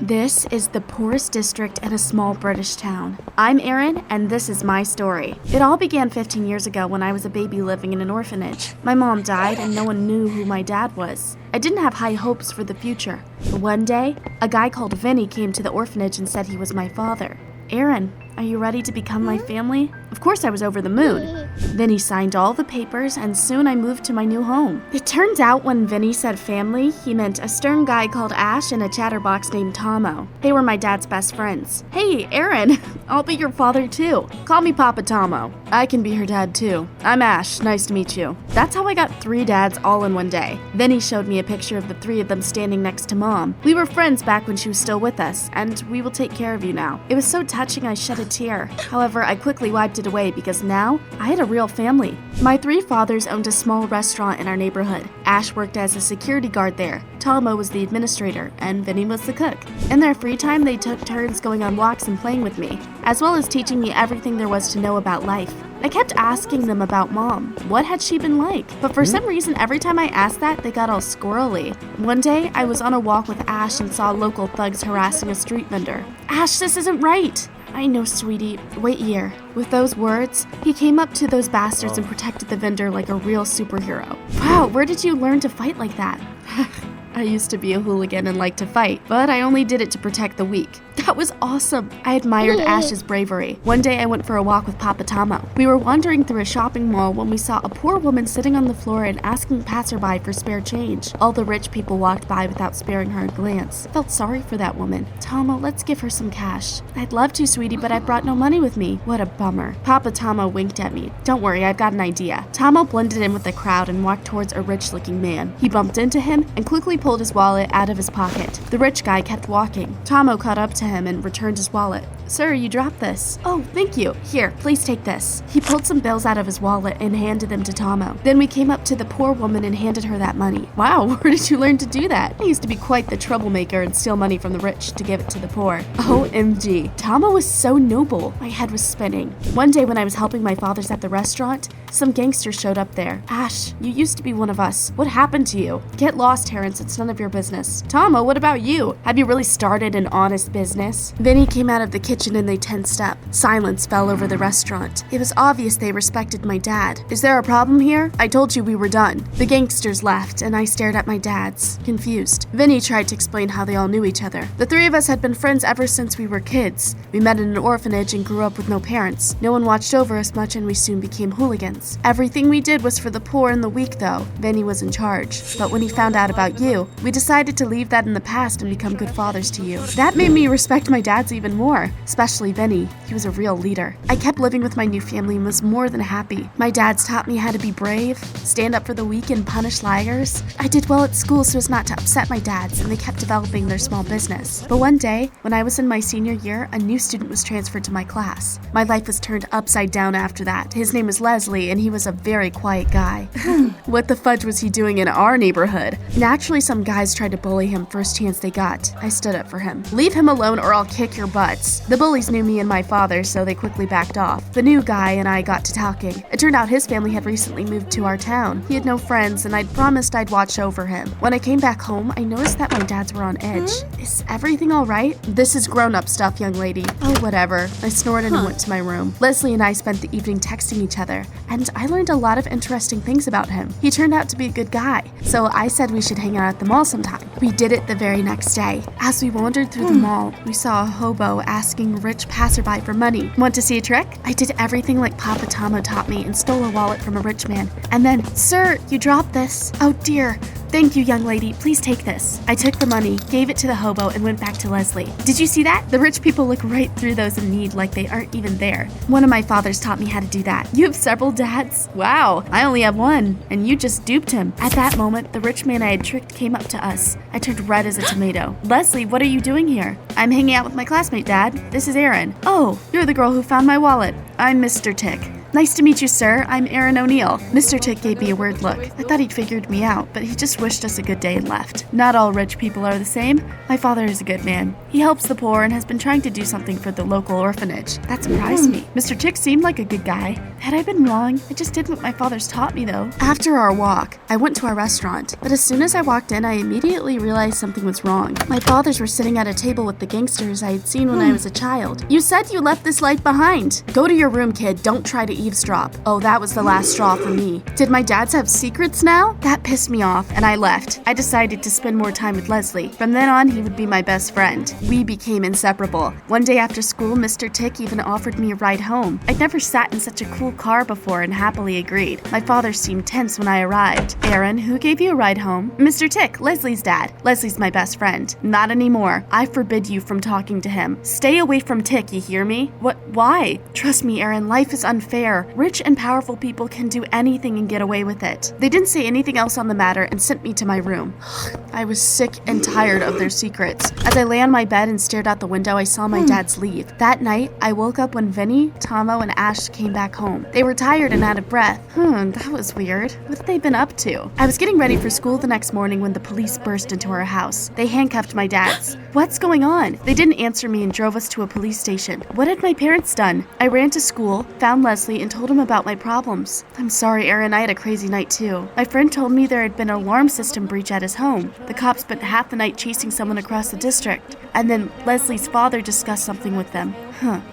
This is the poorest district in a small British town. I'm Erin, and this is my story. It all began 15 years ago when I was a baby living in an orphanage. My mom died, and no one knew who my dad was. I didn't have high hopes for the future. But one day, a guy called Vinny came to the orphanage and said he was my father. Erin, are you ready to become my family? Of course I was over the moon. Vinny signed all the papers, and soon I moved to my new home. It turned out when Vinny said family, he meant a stern guy called Ash and a chatterbox named Tomo. They were my dad's best friends. Hey, Erin, I'll be your father too. Call me Papa Tomo. I can be her dad too. I'm Ash, nice to meet you. That's how I got 3 dads all in one day. Vinny showed me a picture of the 3 of them standing next to Mom. We were friends back when she was still with us, and we will take care of you now. It was so touching I shed a tear. However, I quickly wiped it away because now I had a real family. My 3 fathers owned a small restaurant in our neighborhood. Ash worked as a security guard there. Tomo was the administrator, and Vinny was the cook. In their free time, they took turns going on walks and playing with me, as well as teaching me everything there was to know about life. I kept asking them about Mom. What had she been like? But for some reason, every time I asked that, they got all squirrely. One day, I was on a walk with Ash and saw local thugs harassing a street vendor. Ash, this isn't right. I know, sweetie. Wait here. With those words, he came up to those bastards and protected the vendor like a real superhero. Wow, where did you learn to fight like that? I used to be a hooligan and liked to fight, but I only did it to protect the weak. That was awesome. I admired Ash's bravery. One day I went for a walk with Papa Tomo. We were wandering through a shopping mall when we saw a poor woman sitting on the floor and asking passerby for spare change. All the rich people walked by without sparing her a glance. I felt sorry for that woman. Tomo, let's give her some cash. I'd love to, sweetie, but I brought no money with me. What a bummer. Papa Tomo winked at me. Don't worry, I've got an idea. Tomo blended in with the crowd and walked towards a rich-looking man. He bumped into him and quickly pulled his wallet out of his pocket. The rich guy kept walking. Tomo caught up to him and returned his wallet. Sir, you dropped this. Oh, thank you. Here, please take this. He pulled some bills out of his wallet and handed them to Tomo. Then we came up to the poor woman and handed her that money. Wow, where did you learn to do that? I used to be quite the troublemaker and steal money from the rich to give it to the poor. OMG. Tomo was so noble. My head was spinning. One day when I was helping my fathers at the restaurant, some gangsters showed up there. Ash, you used to be one of us. What happened to you? Get lost, Terrence. It's none of your business. Tomo, what about you? Have you really started an honest business? Vinny came out of the kitchen and they tensed up. Silence fell over the restaurant. It was obvious they respected my dad. Is there a problem here? I told you we were done. The gangsters left, and I stared at my dad's, confused. Vinny tried to explain how they all knew each other. The 3 of us had been friends ever since we were kids. We met in an orphanage and grew up with no parents. No one watched over us much, and we soon became hooligans. Everything we did was for the poor and the weak, though. Vinny was in charge. But when he found out about you, we decided to leave that in the past and become good fathers to you. That made me respect my dad's even more, especially Vinny. He was a real leader. I kept living with my new family and was more than happy. My dad's taught me how to be brave, stand up for the weak, and punish liars. I did well at school so as not to upset my dads, and they kept developing their small business. But one day, when I was in my senior year, a new student was transferred to my class. My life was turned upside down after that. His name was Leslie, and he was a very quiet guy. What the fudge was he doing in our neighborhood? Naturally, some guys tried to bully him first chance they got. I stood up for him. Leave him alone or I'll kick your butts. The bullies knew me and my father, so they quickly backed off. The new guy and I got to talking. It turned out his family had recently moved to our town. He had no friends, and I'd promised I'd watch over him. When I came back home, I noticed that my dads were on edge. Is everything all right? This is grown-up stuff, young lady. Oh, whatever. I snorted and went to my room. Leslie and I spent the evening texting each other, and I learned a lot of interesting things about him. He turned out to be a good guy, so I said we should hang out at the mall sometime. We did it the very next day. As we wandered through the mall, we saw a hobo asking a rich passerby for money. Want to see a trick? I did everything like Papa Tomo taught me and stole a wallet from a rich man. And then, sir, you dropped this. Oh dear. Thank you, young lady. Please take this. I took the money, gave it to the hobo, and went back to Leslie. Did you see that? The rich people look right through those in need like they aren't even there. One of my fathers taught me how to do that. You have several dads? Wow, I only have one, and you just duped him. At that moment, the rich man I had tricked came up to us. I turned red as a tomato. Leslie, what are you doing here? I'm hanging out with my classmate, Dad. This is Erin. Oh, you're the girl who found my wallet. I'm Mr. Tick. Nice to meet you, sir. I'm Aaron O'Neill. Mr. Tick gave me a weird look. I thought he'd figured me out, but he just wished us a good day and left. Not all rich people are the same. My father is a good man. He helps the poor and has been trying to do something for the local orphanage. That surprised me. Mr. Tick seemed like a good guy. Had I been wrong? I just did what my father's taught me, though. After our walk, I went to our restaurant, but as soon as I walked in, I immediately realized something was wrong. My fathers were sitting at a table with the gangsters I had seen when I was a child. You said you left this life behind. Go to your room, kid. Don't try to eavesdrop. Oh, that was the last straw for me. Did my dads have secrets now? That pissed me off, and I left. I decided to spend more time with Leslie. From then on, he would be my best friend. We became inseparable. One day after school, Mr. Tick even offered me a ride home. I'd never sat in such a cool car before and happily agreed. My father seemed tense when I arrived. Aaron, who gave you a ride home? Mr. Tick, Leslie's dad. Leslie's my best friend. Not anymore. I forbid you from talking to him. Stay away from Tick, you hear me? What? Why? Trust me, Aaron, life is unfair. Rich and powerful people can do anything and get away with it. They didn't say anything else on the matter and sent me to my room. I was sick and tired of their secrets. As I lay on my bed and stared out the window, I saw my dad's leave. That night, I woke up when Vinny, Tomo, and Ash came back home. They were tired and out of breath. That was weird. What had they been up to? I was getting ready for school the next morning when the police burst into our house. They handcuffed my dads. What's going on? They didn't answer me and drove us to a police station. What had my parents done? I ran to school, found Leslie, and told him about my problems. I'm sorry, Aaron, I had a crazy night too. My friend told me there had been an alarm system breach at his home. The cops spent half the night chasing someone across the district. And then Leslie's father discussed something with them.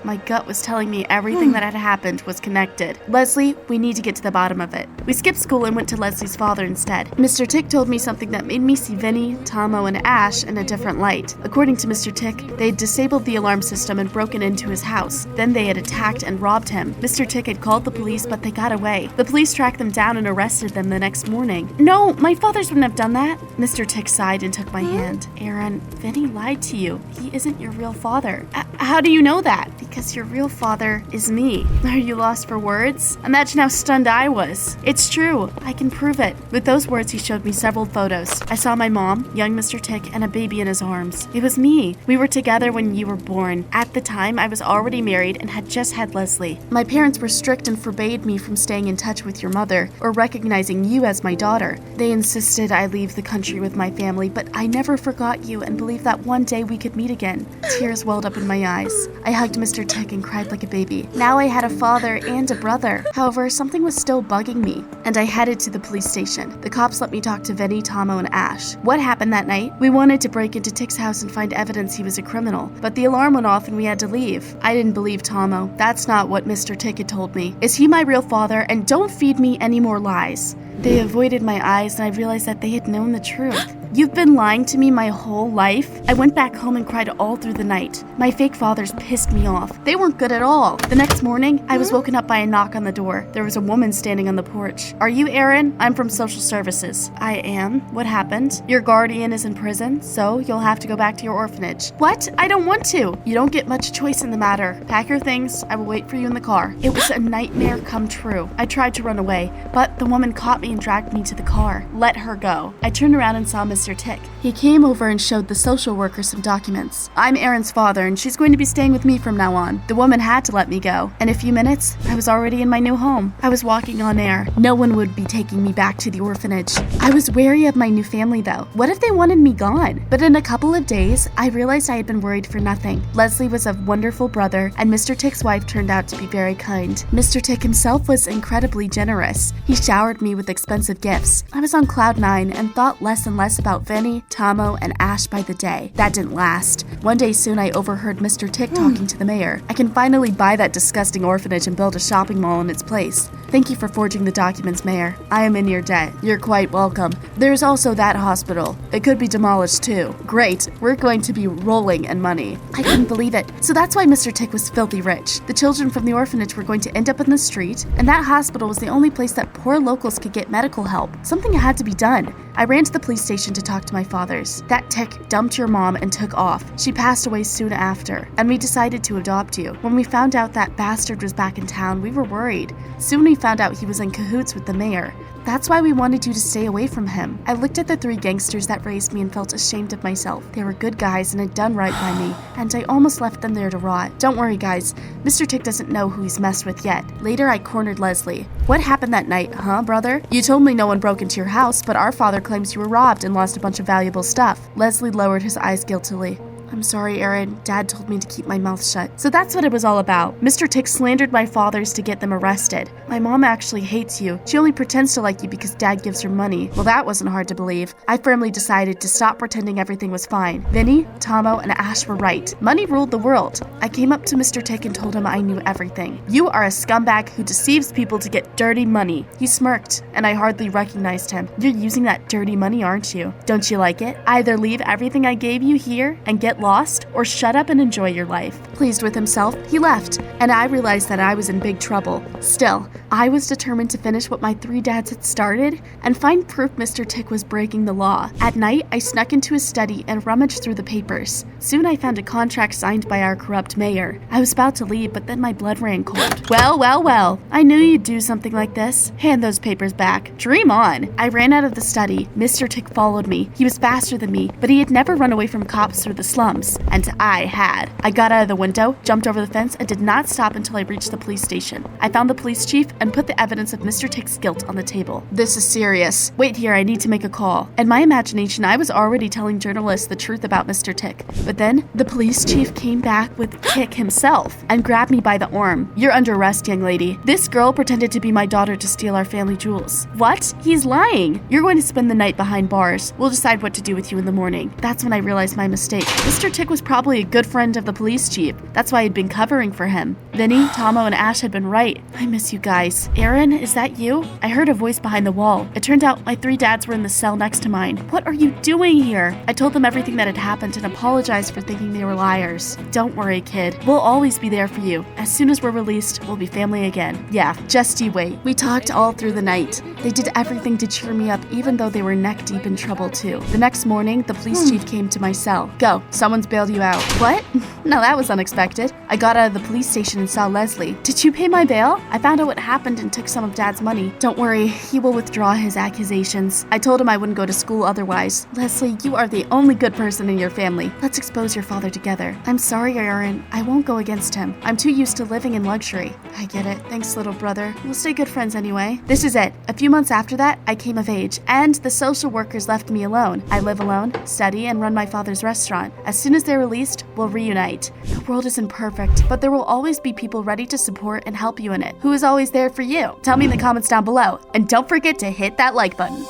My gut was telling me everything that had happened was connected. Leslie, we need to get to the bottom of it. We skipped school and went to Leslie's father instead. Mr. Tick told me something that made me see Vinny, Tomo, and Ash in a different light. According to Mr. Tick, they had disabled the alarm system and broken into his house. Then they had attacked and robbed him. Mr. Tick had called the police, but they got away. The police tracked them down and arrested them the next morning. No, my fathers wouldn't have done that. Mr. Tick sighed and took my hand. Aaron, Vinny lied to you. He isn't your real father. How do you know that? Because your real father is me. Are you lost for words? Imagine how stunned I was. It's true. I can prove it. With those words, he showed me several photos. I saw my mom, young Mr. Tick, and a baby in his arms. It was me. We were together when you were born. At the time, I was already married and had just had Leslie. My parents were strict and forbade me from staying in touch with your mother or recognizing you as my daughter. They insisted I leave the country with my family, but I never forgot you and believed that one day we could meet again. Tears welled up in my eyes. I hugged Mr. Tick and cried like a baby. Now I had a father and a brother. However, something was still bugging me, and I headed to the police station. The cops let me talk to Vinny, Tomo, and Ash. What happened that night? We wanted to break into Tick's house and find evidence he was a criminal, but the alarm went off and we had to leave. I didn't believe Tomo. That's not what Mr. Tick had told me. Is he my real father? And don't feed me any more lies. They avoided my eyes and I realized that they had known the truth. You've been lying to me my whole life? I went back home and cried all through the night. My fake fathers pissed me off. They weren't good at all. The next morning, I was woken up by a knock on the door. There was a woman standing on the porch. Are you Aaron? I'm from social services. I am. What happened? Your guardian is in prison, so you'll have to go back to your orphanage. What? I don't want to. You don't get much choice in the matter. Pack your things. I will wait for you in the car. It was a nightmare come true. I tried to run away, but the woman caught me and dragged me to the car. Let her go. I turned around and saw Mr. Tick. He came over and showed the social worker some documents. I'm Aaron's father, and she's going to be staying with me from now on. The woman had to let me go. In a few minutes, I was already in my new home. I was walking on air. No one would be taking me back to the orphanage. I was wary of my new family, though. What if they wanted me gone? But in a couple of days, I realized I had been worried for nothing. Leslie was a wonderful brother, and Mr. Tick's wife turned out to be very kind. Mr. Tick himself was incredibly generous. He showered me with expensive gifts. I was on cloud 9 and thought less and less about Vinny, Tomo, and Ash by the day. That didn't last. One day soon, I overheard Mr. Tick talking to the mayor. I can finally buy that disgusting orphanage and build a shopping mall in its place. Thank you for forging the documents, Mayor. I am in your debt. You're quite welcome. There's also that hospital. It could be demolished too. Great. We're going to be rolling in money. I couldn't believe it. So that's why Mr. Tick was filthy rich. The children from the orphanage were going to end up in the street, and that hospital was the only place that poor locals could get medical help. Something had to be done. I ran to the police station to talk to my fathers. That Tick dumped your mom and took off. She passed away soon after, and we decided to adopt you. When we found out that bastard was back in town, we were worried. Soon we found out he was in cahoots with the mayor. That's why we wanted you to stay away from him. I looked at the 3 gangsters that raised me and felt ashamed of myself. They were good guys and had done right by me, and I almost left them there to rot. Don't worry, guys. Mr. Tick doesn't know who he's messed with yet. Later, I cornered Leslie. What happened that night, huh, brother? You told me no one broke into your house, but our father claims you were robbed and lost a bunch of valuable stuff. Leslie lowered his eyes guiltily. I'm sorry, Aaron. Dad told me to keep my mouth shut. So that's what it was all about. Mr. Tick slandered my fathers to get them arrested. My mom actually hates you. She only pretends to like you because Dad gives her money. Well, that wasn't hard to believe. I firmly decided to stop pretending everything was fine. Vinny, Tomo, and Ash were right. Money ruled the world. I came up to Mr. Tick and told him I knew everything. You are a scumbag who deceives people to get dirty money. He smirked, and I hardly recognized him. You're using that dirty money, aren't you? Don't you like it? Either leave everything I gave you here and get lost, or shut up and enjoy your life. Pleased with himself, he left, and I realized that I was in big trouble. Still, I was determined to finish what my 3 dads had started and find proof Mr. Tick was breaking the law. At night, I snuck into his study and rummaged through the papers. Soon I found a contract signed by our corrupt mayor. I was about to leave, but then my blood ran cold. Well, I knew you'd do something like this. Hand those papers back. Dream on. I ran out of the study. Mr. Tick followed me. He was faster than me, but he had never run away from cops through the slums. And I had. I got out of the window, jumped over the fence, and did not stop until I reached the police station. I found the police chief and put the evidence of Mr. Tick's guilt on the table. This is serious. Wait here, I need to make a call. In my imagination, I was already telling journalists the truth about Mr. Tick. But then, the police chief came back with Tick himself and grabbed me by the arm. You're under arrest, young lady. This girl pretended to be my daughter to steal our family jewels. What? He's lying. You're going to spend the night behind bars. We'll decide what to do with you in the morning. That's when I realized my mistake. Mr. Tick was probably a good friend of the police chief. That's why I'd been covering for him. Vinny, Tomo, and Ash had been right. I miss you guys. Aaron, is that you? I heard a voice behind the wall. It turned out my 3 dads were in the cell next to mine. What are you doing here? I told them everything that had happened and apologized for thinking they were liars. Don't worry, kid. We'll always be there for you. As soon as we're released, we'll be family again. Yeah, just you wait. We talked all through the night. They did everything to cheer me up, even though they were neck deep in trouble too. The next morning, the police chief came to my cell. Go, someone's bailed you out. What? No, that was unexpected. I got out of the police station and saw Leslie. Did you pay my bail? I found out what happened and took some of Dad's money. Don't worry, he will withdraw his accusations. I told him I wouldn't go to school otherwise. Leslie, you are the only good person in your family. Let's expose your father together. I'm sorry, Aaron. I won't go against him. I'm too used to living in luxury. I get it. Thanks, little brother. We'll stay good friends anyway. This is it. A few months after that, I came of age, and the social workers left me alone. I live alone, study, and run my father's restaurant. As soon as they're released, we'll reunite. The world isn't perfect, but there will always be people ready to support and help you in it. Who is always there for you? Tell me in the comments down below, and don't forget to hit that like button.